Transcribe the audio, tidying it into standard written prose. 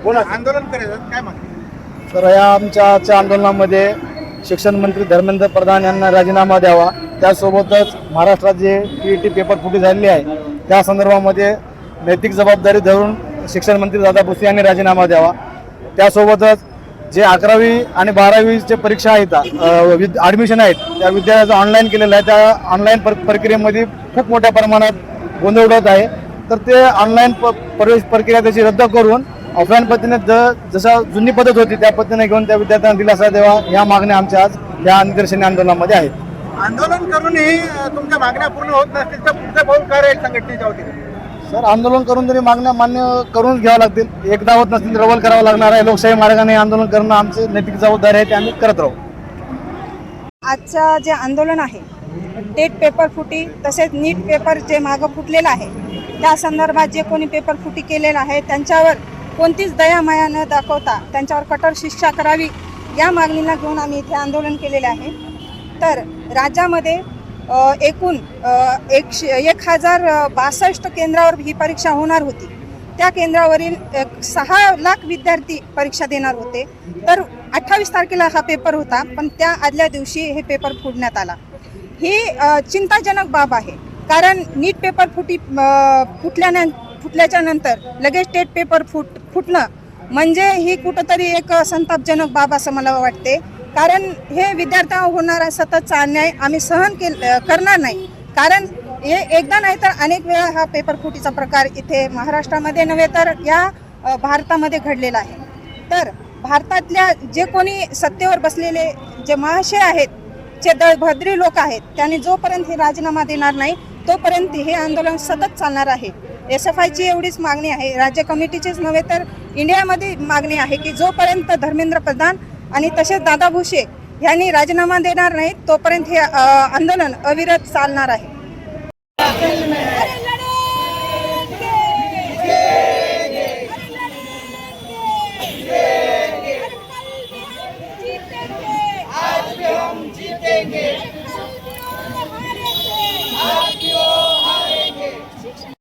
बोला, आंदोलन करायचं काय मागणी? तर या आमच्या आंदोलनामध्ये शिक्षण मंत्री धर्मेंद्र प्रधान यांना राजीनामा द्यावा, त्यासोबतच महाराष्ट्रात जे PET पेपर फुटी झालेली आहे त्या संदर्भामध्ये नैतिक जबाबदारी धरून शिक्षण मंत्री दादा भुसे यांनी राजीनामा द्यावा. त्यासोबतच जे 11वी आणि 12वीचे परीक्षा आहेत, ॲडमिशन आहेत, त्या विद्यार्थ्याचं ऑनलाईन केलेलं आहे, त्या ऑनलाईन प्रक्रियेमध्ये खूप मोठ्या प्रमाणात गोंधळ उडत आहे. तर ते ऑनलाईन प्रवेश प्रक्रिया त्याची रद्द करून ऑफलाईन पद्धतीने जसा जुनी पद्धत होती त्या पद्धतीने घेऊन त्या विद्यार्थ्यांना दिलासा द्यावा, या मागण्या आमच्या आज या निदर्शनी आंदोलनामध्ये आहेत. आंदोलन करूनही तुमच्या मागण्या पूर्ण होत नसतील तर पुढचं पाऊल काय राहील संघटनेच्या वतीने? सर, आंदोलन करून तरी मागण्या मान्य करूनच घ्यावं लागतील. एकदा होत नसतील रवल करावं लागणार आहे. लोकशाही मार्गाने आंदोलन करणं आमची नैतिक जबाबदारी आहे, ते आम्ही करत राहू. आजचं जे आंदोलन आहे, टेट पेपर फुटी तसेच नीट पेपर जे मागं फुटलेलं आहे त्या संदर्भात जे कोणी पेपर फुटी केलेलं आहे त्यांच्यावर कोणतीच दयामाया न दाखवता त्यांच्यावर कठोर शिक्षा करावी, या मागणीला घेऊन आम्ही इथे आंदोलन केलेले आहे. तर राज्यामध्ये एकूण 1062 केंद्रावर ही परीक्षा होणार होती. त्या केंद्रावरील 6 लाख विद्यार्थी परीक्षा देणार होते. तर 28 तारखेला हा पेपर होता, पण त्या आदल्या दिवशी हे पेपर फोडण्यात आला. ही चिंताजनक बाब आहे, कारण नीट पेपर फुटल्याच्या नंतर लगेच टेट पेपर फुटणं म्हणजे ही कुठंतरी एक संतापजनक बाब असं मला वाटते. कारण हे विद्यार्थ्यांवर होणारा सततचा अन्याय आम्ही सहन करणार नाही. कारण हे एकदा नाही तर अनेक वेळा हा पेपर फुटीचा प्रकार इथे महाराष्ट्रामध्ये नव्हे तर या भारतामध्ये घडलेला आहे. तर भारतातल्या जे कोणी सत्तेवर बसलेले जे महाशय आहेत, जे दळभद्री लोक आहेत, त्यांनी जोपर्यंत हे राजीनामा देणार नाही तोपर्यंत हे आंदोलन सतत चालणार आहे. SFIची एवढीच मागणी आहे, राज्य कमिटीचीच नव्हे तर इंडियामध्ये मागणी आहे की जोपर्यंत धर्मेंद्र प्रधान आणि तसेच दादा भुसे यांनी राजीनामा देणार नाहीत तोपर्यंत हे आंदोलन अविरत चालणार आहे.